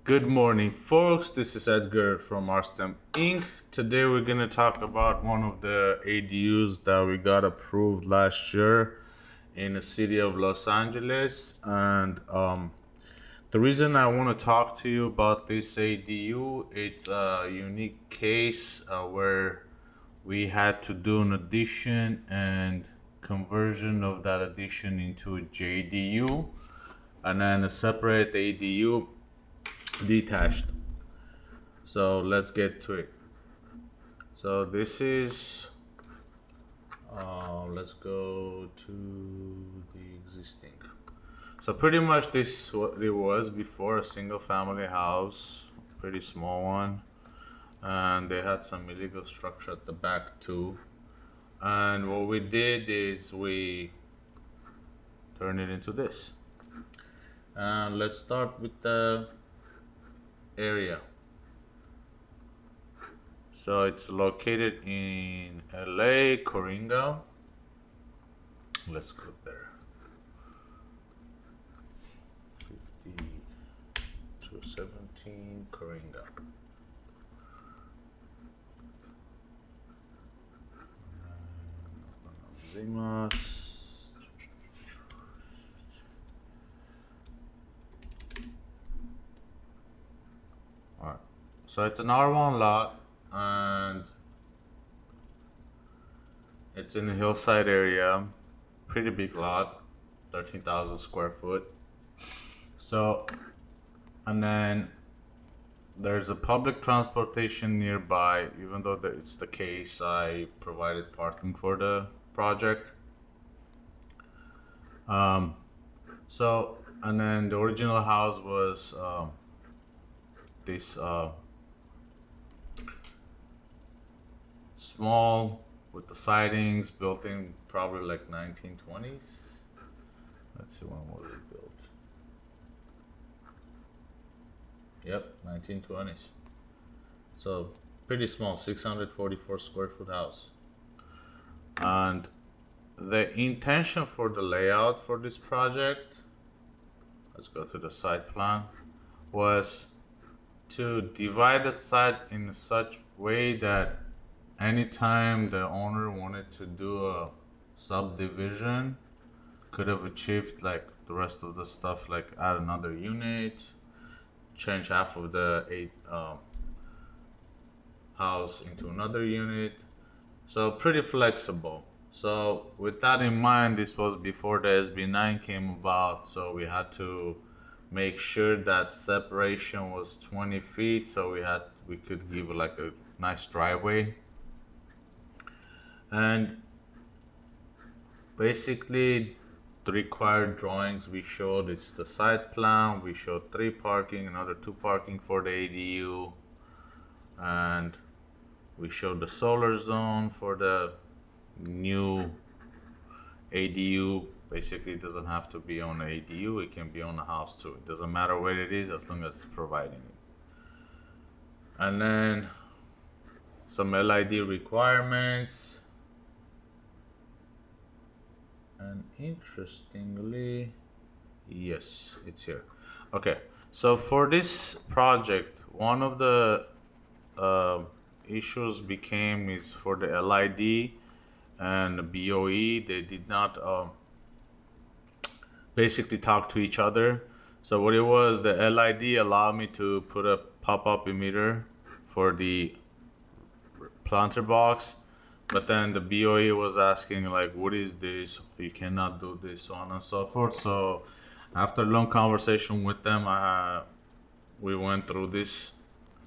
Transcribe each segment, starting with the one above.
Good morning, folks. This is Edgar from RSTEM Inc. Today we're going to talk about one of the ADUs that we got approved last year in the city of Los Angeles. And the reason I want to talk to you about this ADU, it's a unique case where we had to do an addition and conversion of that addition into a JDU and then a separate ADU detached. So let's get to it. So this is, let's go to the existing. So pretty much this what it was before, a single family house, pretty small one. And they had some illegal structure at the back too. And what we did is we turned it into this. And let's start with the area. So it's located in LA, Coringa. Let's go there. 50 to 17, Coringa. Zimas. Alright. So it's an R1 lot. And it's in the hillside area, pretty big lot, 13,000 square foot. So, and then there's a public transportation nearby. Even though it's the case, I provided parking for the project. So, and then the original house was this small with the sidings built in probably like 1920s. Let's see, when was it built? Yep, 1920s. So pretty small, 644 square foot house. And the intention for the layout for this project, let's go to the site plan, was to divide the site in such way that anytime the owner wanted to do a subdivision, could have achieved like the rest of the stuff, like add another unit, change half of the house into another unit. So pretty flexible. So with that in mind, this was before the SB9 came about, so we had to make sure that separation was 20 feet, so we could give like a nice driveway. And basically the required drawings we showed, it's the site plan, we showed 3 parking, another 2 parking for the ADU, and we showed the solar zone for the new ADU. Basically it doesn't have to be on the ADU, it can be on the house too. It doesn't matter where it is as long as it's providing it. And then some LID requirements. And interestingly, yes, it's here. Okay, so for this project, one of the issues became is for the LID and the BOE, they did not basically talk to each other. So what it was, the LID allowed me to put a pop-up emitter for the planter box, but then the BOE was asking like, what is this? You cannot do this, so on and so forth. So after a long conversation with them, we went through this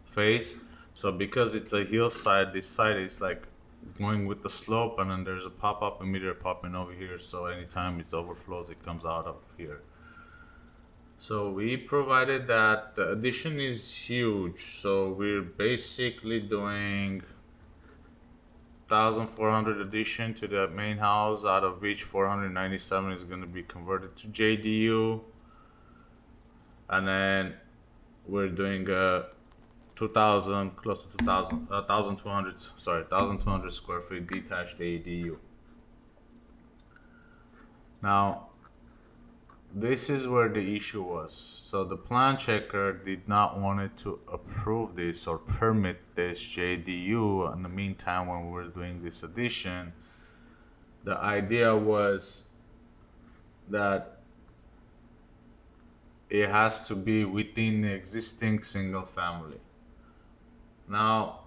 phase. So because it's a hillside, this side is like going with the slope, and then there's a pop-up emitter popping over here. So anytime it overflows, it comes out of here. So we provided that. The addition is huge. So we're basically doing 1,400 addition to the main house, out of which 497 is going to be converted to JDU. And then we're doing 2,000, close to 2,000, 1,200, sorry, 1,200 square feet detached ADU. Now, this is where the issue was. So the plan checker did not want it to approve this or permit this JDU. In the meantime, when we were doing this addition, the idea was that it has to be within the existing single family. Now,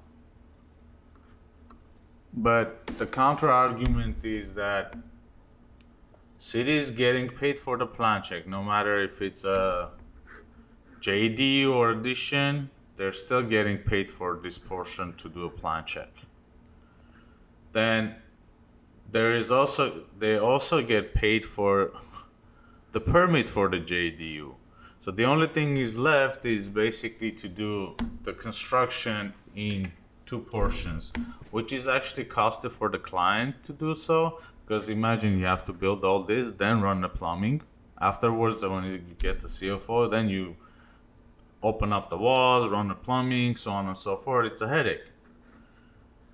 but the counter argument is that city is getting paid for the plan check, no matter if it's a JD or addition, they're still getting paid for this portion to do a plan check. Then they also get paid for the permit for the JDU. So the only thing is left is basically to do the construction in two portions, which is actually costly for the client to do so, because imagine you have to build all this, then run the plumbing. Afterwards, when you get the CFO, then you open up the walls, run the plumbing, so on and so forth. It's a headache.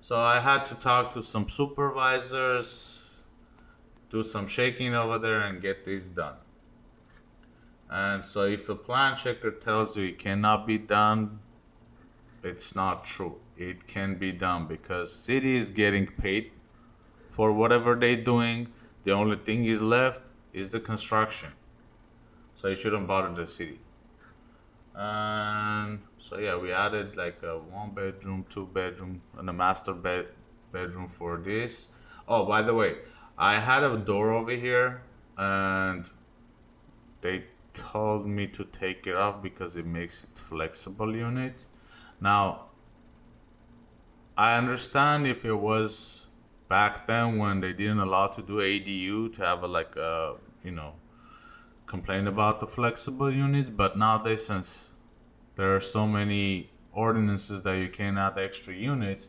So I had to talk to some supervisors, do some shaking over there, and get this done. And so if a plan checker tells you it cannot be done, it's not true. It can be done because city is getting paid for whatever they're doing. The only thing is left is the construction. So you shouldn't bother the city. And so yeah, we added like a 1 bedroom, 2 bedroom, and a master bedroom for this. Oh, by the way, I had a door over here, and they told me to take it off because it makes it flexible unit. Now, I understand if it was back then when they didn't allow to do ADU to have a like a complain about the flexible units, but nowadays since there are so many ordinances that you can add extra units,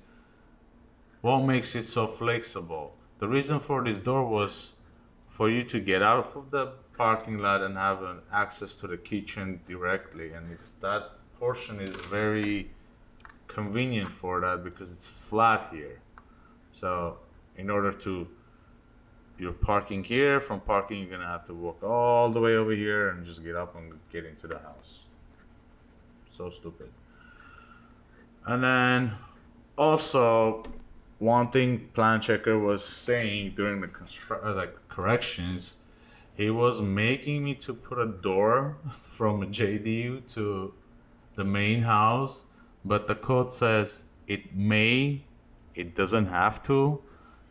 what makes it so flexible? The reason for this door was for you to get out of the parking lot and have an access to the kitchen directly, and it's that portion is very convenient for that because it's flat here. So in order to you're parking here, from parking you're gonna have to walk all the way over here and just get up and get into the house. So stupid. And then also one thing plan checker was saying during the corrections, he was making me to put a door from a JDU to the main house, but the code says it may, it doesn't have to.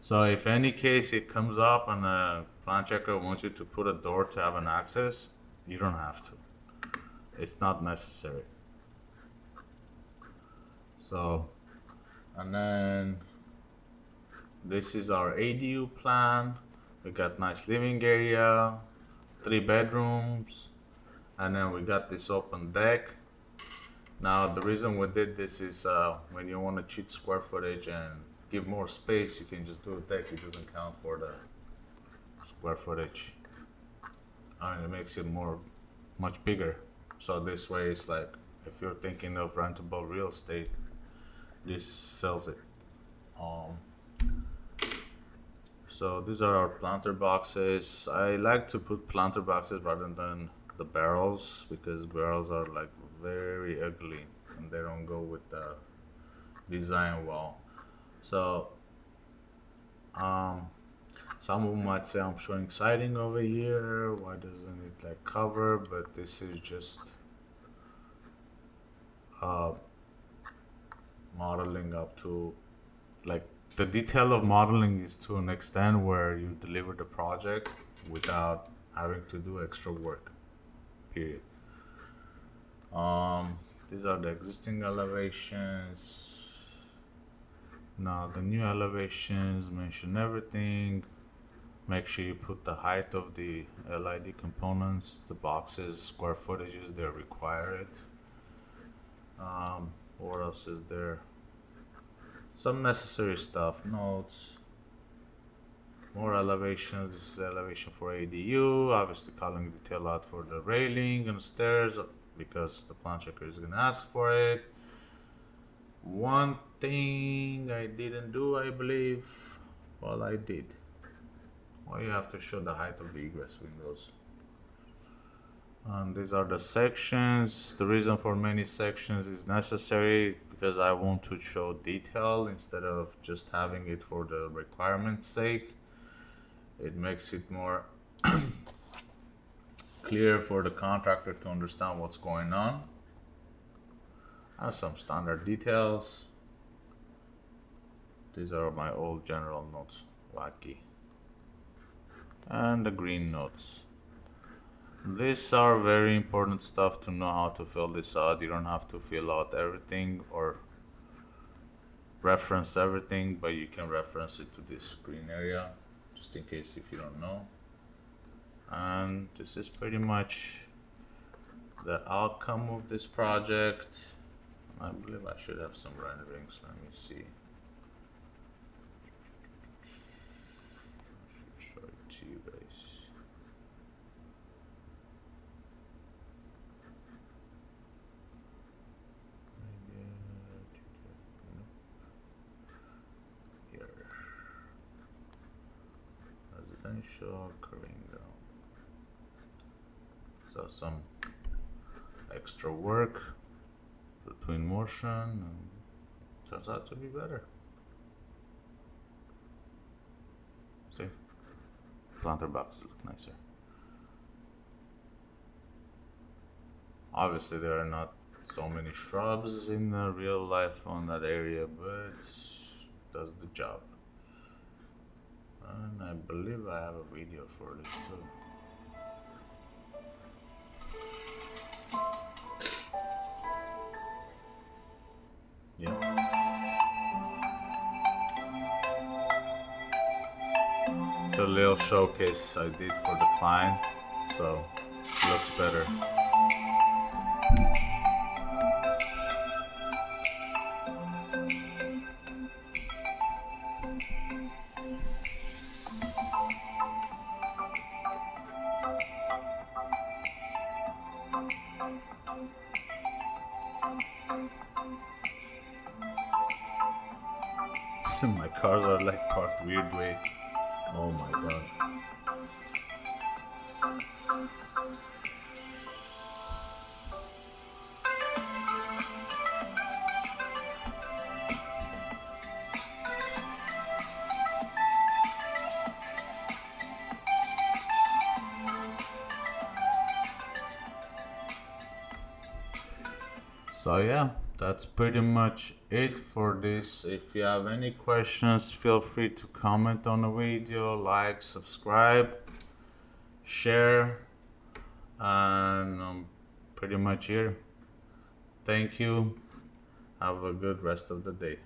So if any case it comes up and the plan checker wants you to put a door to have an access, you don't have to. It's not necessary. So, and then this is our ADU plan. We got nice living area, 3 bedrooms, and then we got this open deck. Now the reason we did this is when you want to cheat square footage and give more space, you can just do a deck. It doesn't count for the square footage. And it makes it much bigger. So this way it's like, if you're thinking of rentable real estate, this sells it. So these are our planter boxes. I like to put planter boxes rather than the barrels because barrels are like very ugly and they don't go with the design well. So some of them might say I'm showing siding over here, why doesn't it like cover? But this is just modeling up to like the detail of modeling is to an extent where you deliver the project without having to do extra work, period. These are the existing elevations. Now the new elevations mention everything. Make sure you put the height of the LID components, the boxes, square footages, they require it. What else is there? Some necessary stuff, notes, more elevations. This is elevation for ADU, obviously calling detail out for the railing and the stairs because the plan checker is gonna ask for it. One thing I didn't do, I believe, well, I did. Well, you have to show the height of the egress windows. And these are the sections. The reason for many sections is necessary because I want to show detail instead of just having it for the requirement's sake. It makes it more clear for the contractor to understand what's going on. And some standard details. These are my old general notes, wacky. And the green notes. These are very important stuff to know how to fill this out. You don't have to fill out everything or reference everything, but you can reference it to this green area just in case if you don't know. And this is pretty much the outcome of this project. I believe I should have some renderings. Let me see. I should show it to you guys. Here. Residential Coringa. So some extra work between motion and turns out to be better. See? Planter boxes look nicer. Obviously there are not so many shrubs in the real life on that area, but it does the job. And I believe I have a video for this too. Yeah. It's a little showcase I did for the client, so it looks better. My cars are like parked weird way. Oh my god. So yeah, that's pretty much it for this. If you have any questions, feel free to comment on the video, like, subscribe, share, and I'm pretty much here. Thank you. Have a good rest of the day.